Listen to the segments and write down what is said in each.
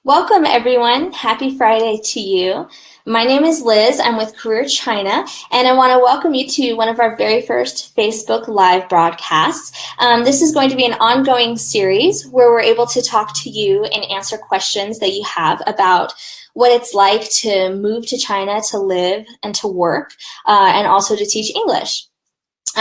Welcome, everyone. Happy Friday to you. My name is Liz. I'm with Career China, and I want to welcome you to one of our very first Facebook Live broadcasts. This is going to be an ongoing series where we're able to talk to you and answer questions that you have about what it's like to move to China to live and to work, and also to teach English.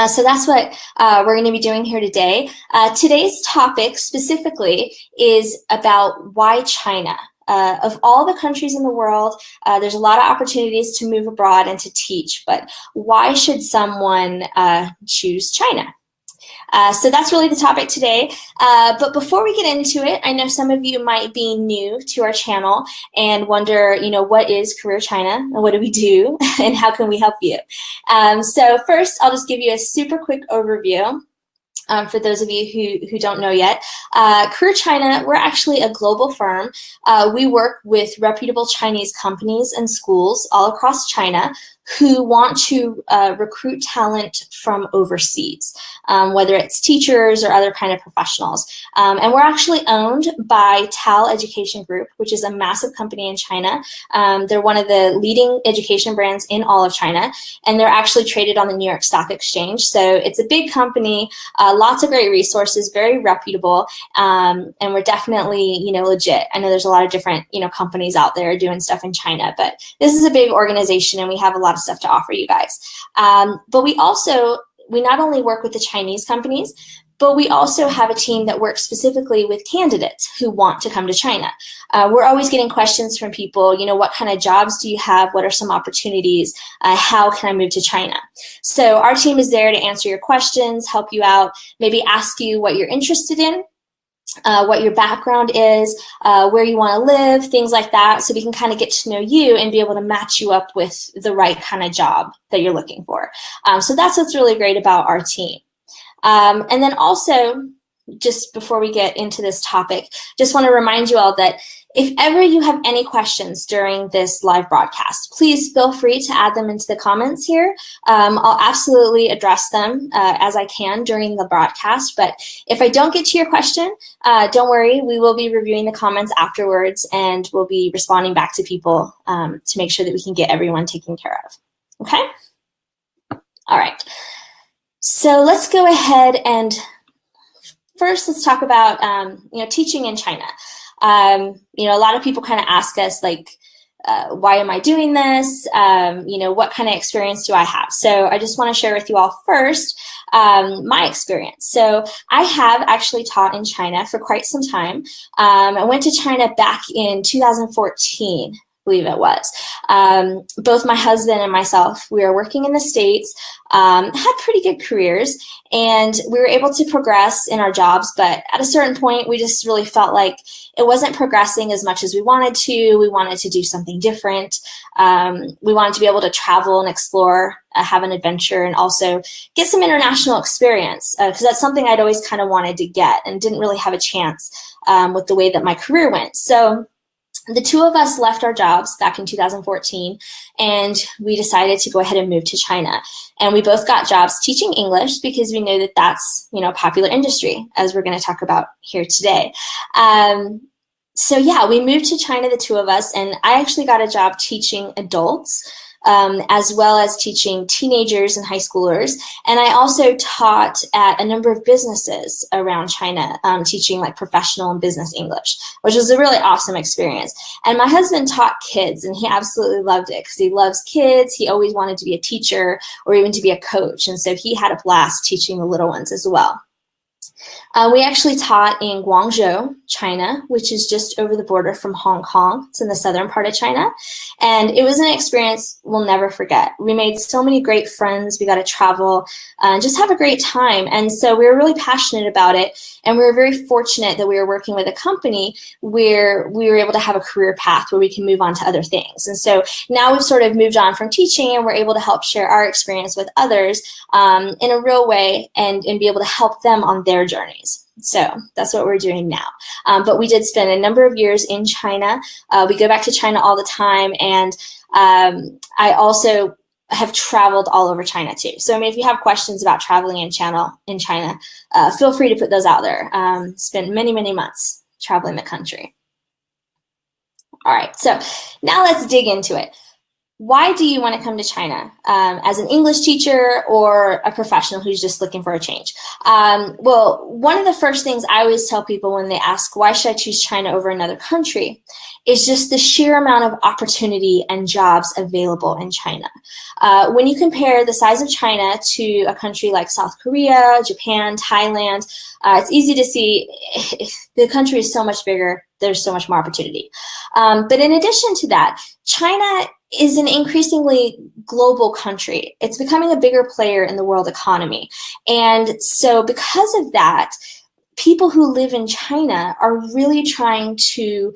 So that's what we're going to be doing here today. Today's topic specifically is about why China. Of all the countries in the world, there's a lot of opportunities to move abroad and to teach, but why should someone choose China? So that's really the topic today. But before we get into it, I know some of you might be new to our channel and wonder, what is Career China and what do we do and how can we help you? So first, I'll just give you a super quick overview. For those of you who don't know yet, Career China, we're actually a global firm. We work with reputable Chinese companies and schools all across China who want to recruit talent from overseas, whether it's teachers or other kind of professionals. And we're actually owned by TAL Education Group, which is a massive company in China. They're one of the leading education brands in all of China, and they're actually traded on the New York Stock Exchange. So it's a big company, lots of great resources, very reputable, and we're definitely, legit. I know there's a lot of different, companies out there doing stuff in China, but this is a big organization and we have a lot of stuff to offer you guys. But we not only work with the Chinese companies, but we also have a team that works specifically with candidates who want to come to China. We're always getting questions from people, what kind of jobs do you have? What are some opportunities? How can I move to China? So our team is there to answer your questions, help you out, maybe ask you what you're interested in, what your background is, where you want to live, things like that, so we can kind of get to know you and be able to match you up with the right kind of job that you're looking for. So that's what's really great about our team. And then also, just before we get into this topic, just want to remind you all that if ever you have any questions during this live broadcast, please feel free to add them into the comments here. I'll absolutely address them as I can during the broadcast, but if I don't get to your question, don't worry, we will be reviewing the comments afterwards and we'll be responding back to people to make sure that we can get everyone taken care of. Okay? All right. So let's go ahead and first let's talk about teaching in China. A lot of people kind of ask us why am I doing this? What kind of experience do I have? So I just want to share with you all first my experience. So I have actually taught in China for quite some time. I went to China back in 2014. Believe it was. Both my husband and myself, we were working in the States, had pretty good careers, and we were able to progress in our jobs, but at a certain point, we just really felt like it wasn't progressing as much as we wanted to. We wanted to do something different. We wanted to be able to travel and explore, have an adventure, and also get some international experience, because that's something I'd always kind of wanted to get and didn't really have a chance with the way that my career went. So the two of us left our jobs back in 2014, and we decided to go ahead and move to China. And we both got jobs teaching English because we know that that's, a popular industry, as we're going to talk about here today. So yeah, we moved to China, the two of us, and I actually got a job teaching adults, as well as teaching teenagers and high schoolers. And I also taught at a number of businesses around China, teaching professional and business English, which was a really awesome experience. And my husband taught kids, and he absolutely loved it because he loves kids. He always wanted to be a teacher or even to be a coach. And so he had a blast teaching the little ones as well. We actually taught in Guangzhou, China, which is just over the border from Hong Kong. It's in the southern part of China. And it was an experience we'll never forget. We made so many great friends. We got to travel and just have a great time. And so we were really passionate about it. And we were very fortunate that we were working with a company where we were able to have a career path where we can move on to other things. And so now we've sort of moved on from teaching, and we're able to help share our experience with others in a real way and be able to help them on their journeys. So that's what we're doing now. But we did spend a number of years in China. We go back to China all the time. And I also have traveled all over China too. So I mean, if you have questions about traveling in China, feel free to put those out there. Spent many, many months traveling the country. All right, so now let's dig into it. Why do you want to come to China as an English teacher or a professional who's just looking for a change? Well, one of the first things I always tell people when they ask, why should I choose China over another country, is just the sheer amount of opportunity and jobs available in China. When you compare the size of China to a country like South Korea, Japan, Thailand, it's easy to see the country is so much bigger. There's so much more opportunity. But in addition to that, China is an increasingly global country. It's becoming a bigger player in the world economy. And so because of that, people who live in China are really trying to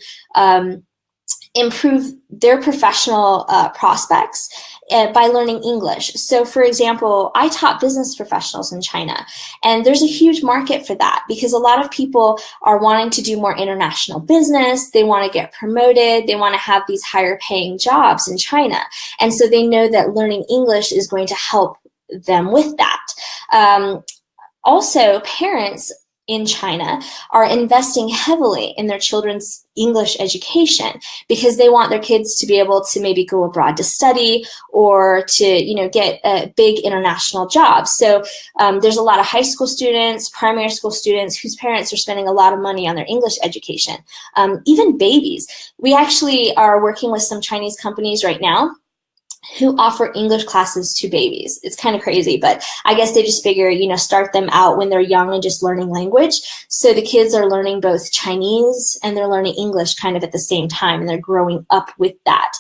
improve their professional prospects by learning English. So for example, I taught business professionals in China, and there's a huge market for that because a lot of people are wanting to do more international business. They want to get promoted. They want to have these higher paying jobs in China. And so they know that learning English is going to help them with that. Also, parents in China are investing heavily in their children's English education because they want their kids to be able to maybe go abroad to study or to, get a big international job. So there's a lot of high school students, primary school students whose parents are spending a lot of money on their English education, even babies. We actually are working with some Chinese companies right now who offer English classes to babies. It's kind of crazy, but I guess they just figure, start them out when they're young and just learning language. So the kids are learning both Chinese and they're learning English kind of at the same time, and they're growing up with that.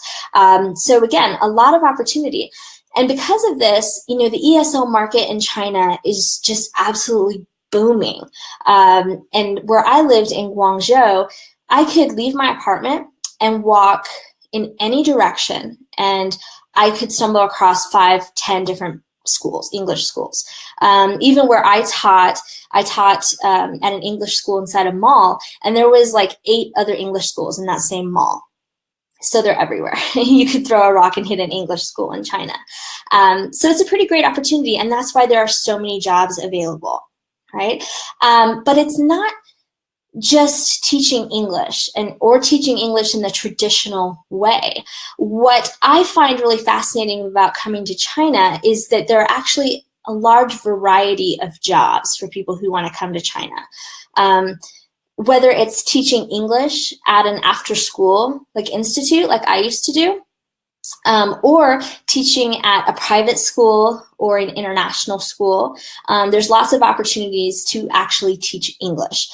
So again, a lot of opportunity. And because of this, the ESL market in China is just absolutely booming. And where I lived in Guangzhou, I could leave my apartment and walk in any direction, and I could stumble across 5, 10 different schools, English schools. Even where I taught at an English school inside a mall, and there was like 8 other English schools in that same mall. So they're everywhere. You could throw a rock and hit an English school in China. So it's a pretty great opportunity, and that's why there are so many jobs available, right? But it's not just teaching English or teaching English in the traditional way. What I find really fascinating about coming to China is that there are actually a large variety of jobs for people who want to come to China. Whether it's teaching English at an after school institute like I used to do, or teaching at a private school or an international school. There's lots of opportunities to actually teach English.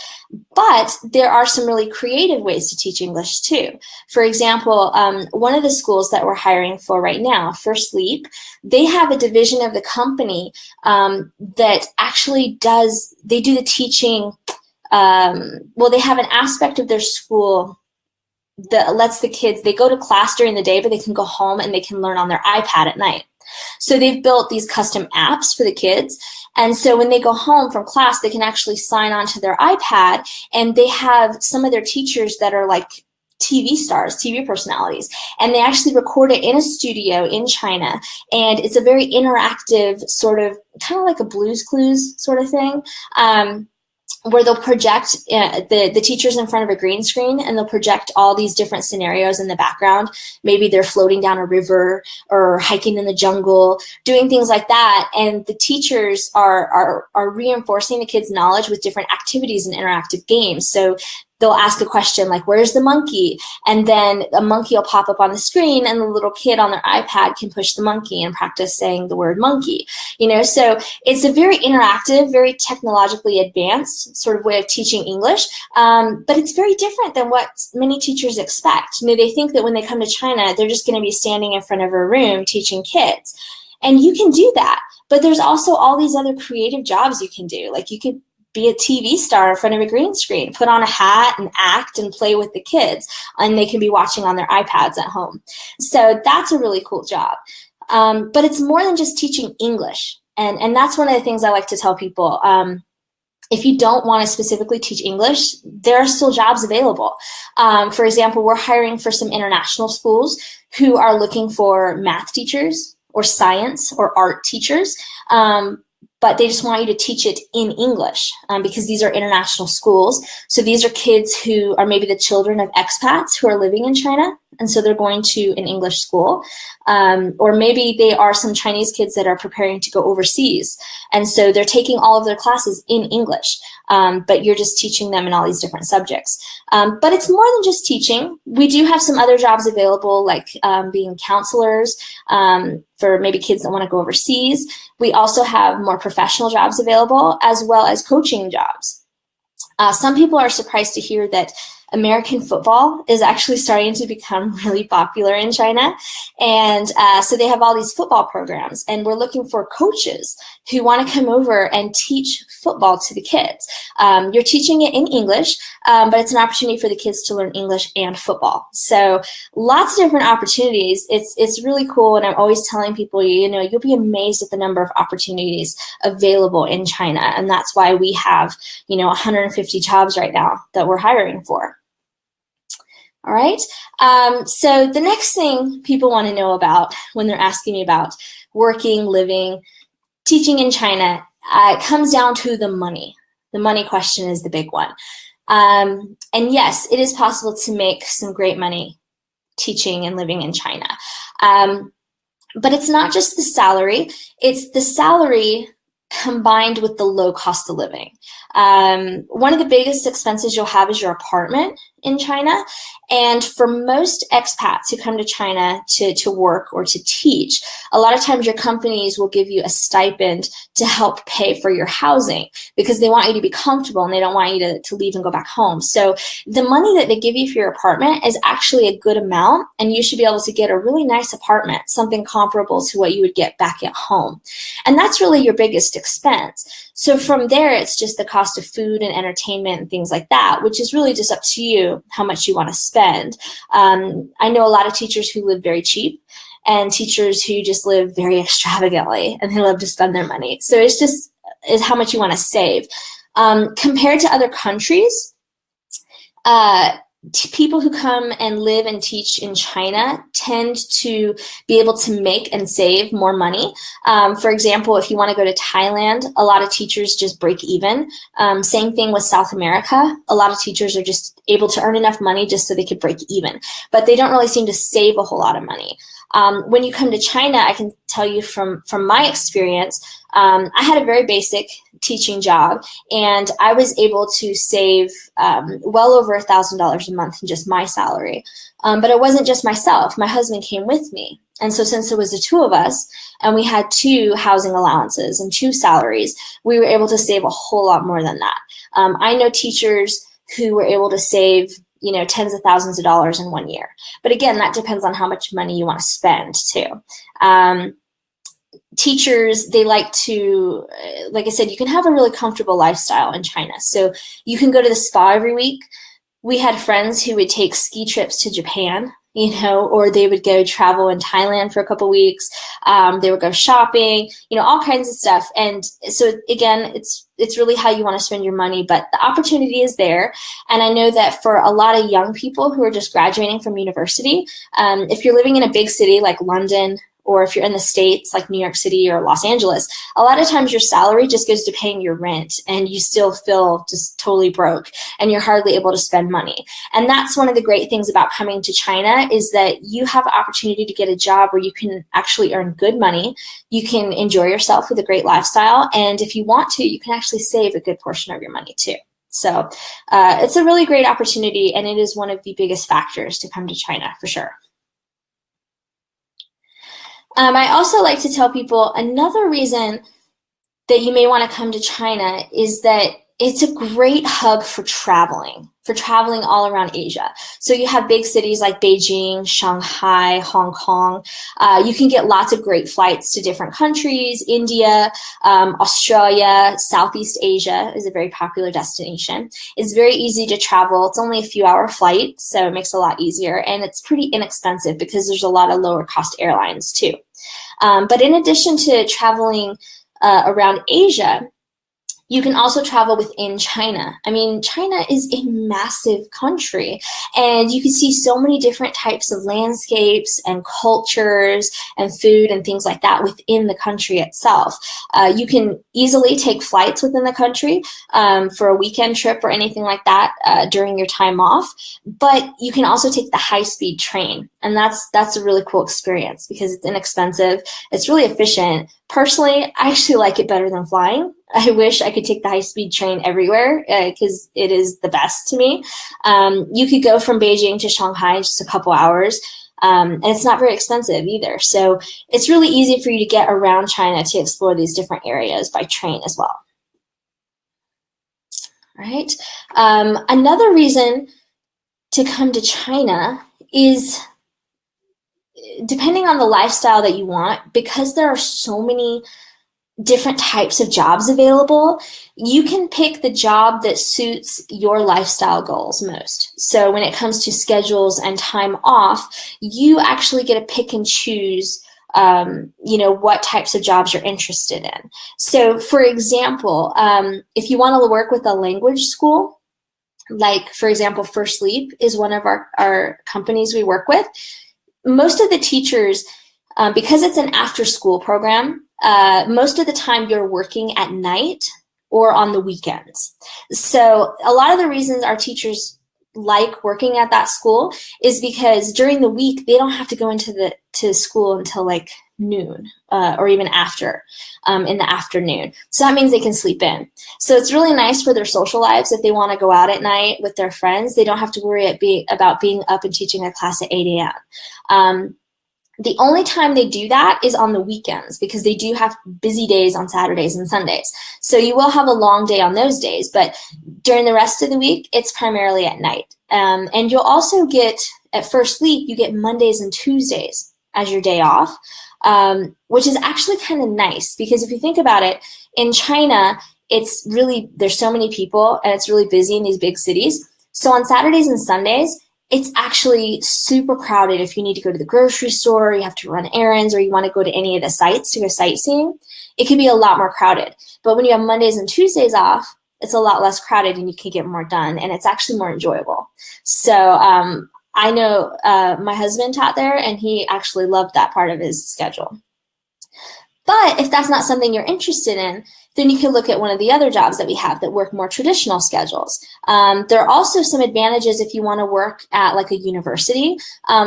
But there are some really creative ways to teach English too. For example, one of the schools that we're hiring for right now, First Leap, they have a division of the company that actually they do the teaching. They have an aspect of their school that lets the kids, they go to class during the day, but they can go home and they can learn on their iPad at night. So they've built these custom apps for the kids. And so when they go home from class, they can actually sign on to their iPad, and they have some of their teachers that are like TV stars, TV personalities, and they actually record it in a studio in China. And it's a very interactive sort of, kind of like a Blue's Clues sort of thing. Where they'll project the teachers in front of a green screen, and they'll project all these different scenarios in the background. Maybe they're floating down a river or hiking in the jungle, doing things like that. And the teachers are reinforcing the kids' knowledge with different activities and interactive games. So they'll ask a question like, where's the monkey? And then a monkey will pop up on the screen, and the little kid on their iPad can push the monkey and practice saying the word monkey. So it's a very interactive, very technologically advanced sort of way of teaching English. But it's very different than what many teachers expect. They think that when they come to China, they're just going to be standing in front of a room teaching kids. And you can do that. But there's also all these other creative jobs you can do. Like you could be a TV star in front of a green screen, put on a hat and act and play with the kids, and they can be watching on their iPads at home. So that's a really cool job. But it's more than just teaching English. And that's one of the things I like to tell people. If you don't want to specifically teach English, there are still jobs available. For example, we're hiring for some international schools who are looking for math teachers or science or art teachers. but they just want you to teach it in English because these are international schools. So these are kids who are maybe the children of expats who are living in China, and so they're going to an English school. Or maybe they are some Chinese kids that are preparing to go overseas, and so they're taking all of their classes in English, but you're just teaching them in all these different subjects. But it's more than just teaching. We do have some other jobs available, like being counselors for maybe kids that want to go overseas. We also have more professional jobs available, as well as coaching jobs. Some people are surprised to hear that American football is actually starting to become really popular in China. And so they have all these football programs, and we're looking for coaches who want to come over and teach football to the kids. You're teaching it in English, but it's an opportunity for the kids to learn English and football. So lots of different opportunities. It's really cool, and I'm always telling people, you'll be amazed at the number of opportunities available in China, and that's why we have 150 jobs right now that we're hiring for. All right, so the next thing people want to know about when they're asking me about working, living, teaching in China, it comes down to the money. The money question is the big one. And yes, it is possible to make some great money teaching and living in China. But it's not just the salary, it's the salary combined with the low cost of living. One of the biggest expenses you'll have is your apartment in China. And for most expats who come to China to work or to teach, a lot of times your companies will give you a stipend to help pay for your housing because they want you to be comfortable and they don't want you to leave and go back home. So the money that they give you for your apartment is actually a good amount, and you should be able to get a really nice apartment, something comparable to what you would get back at home. And that's really your biggest expense. So from there, it's just the cost of food and entertainment and things like that, which is really just up to you how much you want to spend. I know a lot of teachers who live very cheap and teachers who just live very extravagantly and they love to spend their money. So it's how much you want to save. Compared to other countries, people who come and live and teach in China tend to be able to make and save more money. For example, if you want to go to Thailand, a lot of teachers just break even. Same thing with South America. A lot of teachers are just able to earn enough money just so they could break even, but they don't really seem to save a whole lot of money. When you come to China, I can tell you from my experience, I had a very basic teaching job, and I was able to save well over $1,000 a month in just my salary. But it wasn't just myself. My husband came with me. And so since there was the two of us, and we had 2 housing allowances and 2 salaries, we were able to save a whole lot more than that. I know teachers who were able to save tens of thousands of dollars in 1 year. But again, that depends on how much money you want to spend too. Teachers, they like to, like I said, you can have a really comfortable lifestyle in China. So you can go to the spa every week. We had friends who would take ski trips to Japan, or they would go travel in Thailand for a couple weeks. They would go shopping, all kinds of stuff. And so again, it's really how you want to spend your money, but the opportunity is there. And I know that for a lot of young people who are just graduating from university, if you're living in a big city like London, or if you're in the States like New York City or Los Angeles, a lot of times your salary just goes to paying your rent and you still feel just totally broke and you're hardly able to spend money. And that's one of the great things about coming to China is that you have the opportunity to get a job where you can actually earn good money. You can enjoy yourself with a great lifestyle. And if you want to, you can actually save a good portion of your money too. So it's a really great opportunity, and it is one of the biggest factors to come to China for sure. I also like to tell people another reason that you may want to come to China is that it's a great hub for traveling all around Asia. So you have big cities like Beijing, Shanghai, Hong Kong. You can get lots of great flights to different countries. India, Australia, Southeast Asia is a very popular destination. It's very easy to travel. It's only a few-hour flight, so it makes it a lot easier. And it's pretty inexpensive because there's a lot of lower-cost airlines too. But in addition to traveling around Asia, You can also travel within China. I mean, China is a massive country, and you can see so many different types of landscapes and cultures and food and things like that within the country itself. You can easily take flights within the country for a weekend trip or anything like that during your time off, but you can also take the high-speed train, and that's a really cool experience because it's inexpensive, it's really efficient. Personally, I actually like it better than flying. I wish I could take the high-speed train everywhere because it is the best to me. You could go from Beijing to Shanghai in just a couple hours, and it's not very expensive either. So it's really easy for you to get around China to explore these different areas by train as well. All right. Another reason to come to China is, depending on the lifestyle that you want, because there are so many different types of jobs available, you can pick the job that suits your lifestyle goals most. So when it comes to schedules and time off, you actually get to pick and choose what types of jobs you're interested in. So for example, if you want to work with a language school, like for example, First Leap is one of our companies we work with. Most of the teachers, because it's an after-school program, most of the time you're working at night or on the weekends. So a lot of the reasons our teachers like working at that school is because during the week they don't have to go to school until like noon or even after in the afternoon. So that means they can sleep in. So it's really nice for their social lives. If they want to go out at night with their friends, they don't have to worry about being up and teaching a class at 8 a.m. The only time they do that is on the weekends because they do have busy days on Saturdays and Sundays. So you will have a long day on those days, but during the rest of the week, it's primarily at night. And you'll also get, at First Leap, you get Mondays and Tuesdays as your day off, which is actually kind of nice because if you think about it, in China, there's so many people and it's really busy in these big cities. So on Saturdays and Sundays, it's actually super crowded. If you need to go to the grocery store, you have to run errands, or you want to go to any of the sites to go sightseeing, it can be a lot more crowded. But when you have Mondays and Tuesdays off, it's a lot less crowded and you can get more done, and it's actually more enjoyable. So I know my husband taught there, and he actually loved that part of his schedule. But if that's not something you're interested in, then you can look at one of the other jobs that we have that work more traditional schedules. There are also some advantages if you want to work at like a university.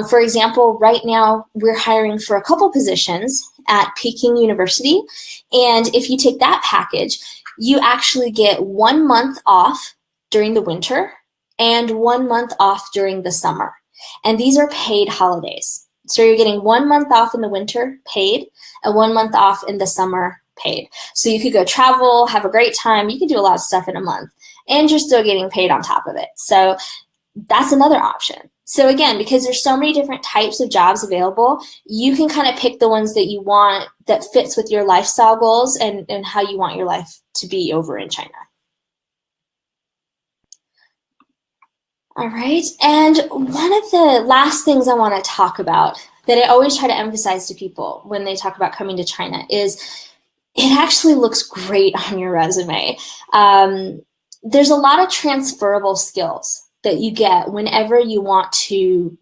For example, right now we're hiring for a couple positions at Peking University. And if you take that package, you actually get 1 month off during the winter and 1 month off during the summer. And these are paid holidays. So you're getting 1 month off in the winter paid and 1 month off in the summer paid. So you could go travel, have a great time. You can do a lot of stuff in a month and you're still getting paid on top of it. So that's another option. So again, because there's so many different types of jobs available, you can kind of pick the ones that you want that fits with your lifestyle goals and how you want your life to be over in China. All right, and one of the last things I want to talk about that I always try to emphasize to people when they talk about coming to China is it actually looks great on your resume. There's a lot of transferable skills that you get whenever you want to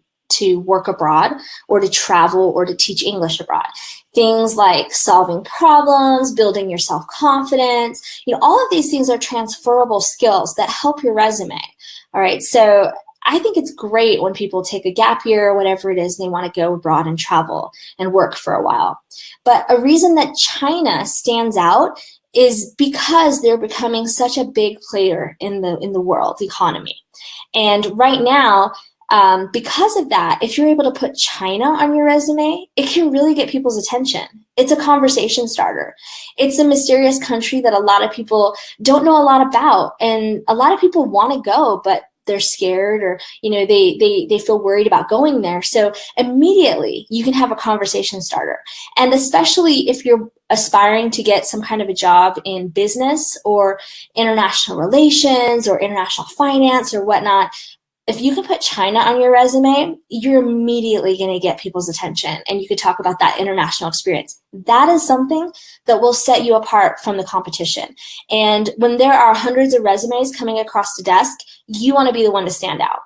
work abroad or to travel or to teach English abroad. Things like solving problems, building your self-confidence, all of these things are transferable skills that help your resume. All right, so I think it's great when people take a gap year or whatever it is, they want to go abroad and travel and work for a while. But a reason that China stands out is because they're becoming such a big player in the world economy. And right now, because of that, if you're able to put China on your resume, it can really get people's attention. It's a conversation starter. It's a mysterious country that a lot of people don't know a lot about, and a lot of people want to go, but they're scared or they feel worried about going there. So immediately you can have a conversation starter. And especially if you're aspiring to get some kind of a job in business or international relations or international finance or whatnot, if you can put China on your resume, you're immediately going to get people's attention, and you could talk about that international experience. That is something that will set you apart from the competition. And when there are hundreds of resumes coming across the desk, you want to be the one to stand out.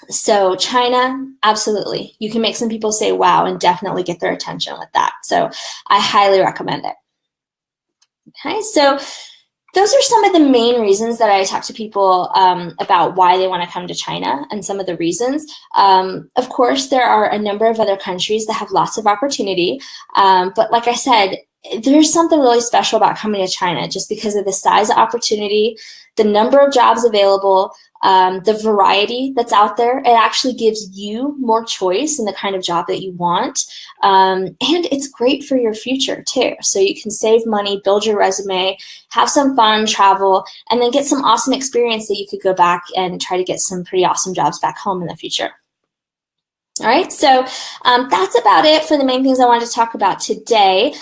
So China, absolutely. You can make some people say wow and definitely get their attention with that. So I highly recommend it. Okay, so those are some of the main reasons that I talk to people about why they want to come to China, and some of the reasons. Of course, there are a number of other countries that have lots of opportunity, but like I said, there's something really special about coming to China just because of the size of opportunity, the number of jobs available, the variety that's out there. It actually gives you more choice in the kind of job that you want. And it's great for your future too. So you can save money, build your resume, have some fun, travel, and then get some awesome experience that you could go back and try to get some pretty awesome jobs back home in the future. All right, so that's about it for the main things I wanted to talk about today.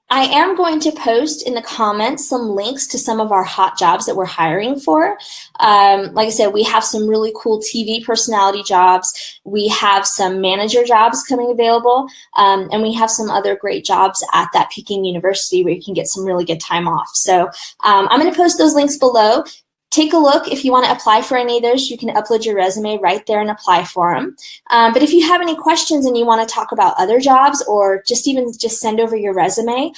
I am going to post in the comments some links to some of our hot jobs that we're hiring for. Like I said, we have some really cool TV personality jobs. We have some manager jobs coming available, and we have some other great jobs at that Peking University where you can get some really good time off. So I'm going to post those links below. Take a look. If you want to apply for any of those, you can upload your resume right there and apply for them. But if you have any questions and you want to talk about other jobs, or just send over your resume,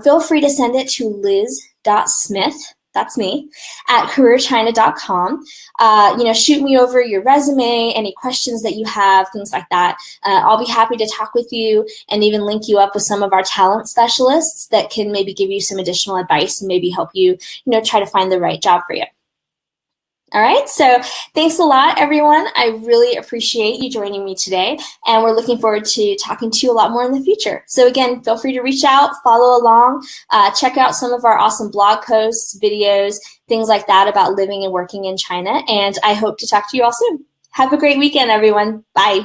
feel free to send it to liz.smith, that's me, at careerchina.com. Shoot me over your resume, any questions that you have, things like that. I'll be happy to talk with you and even link you up with some of our talent specialists that can maybe give you some additional advice and maybe help you, try to find the right job for you. All right, so thanks a lot, everyone. I really appreciate you joining me today, and we're looking forward to talking to you a lot more in the future. So again, feel free to reach out, follow along, check out some of our awesome blog posts, videos, things like that about living and working in China, and I hope to talk to you all soon. Have a great weekend, everyone. Bye.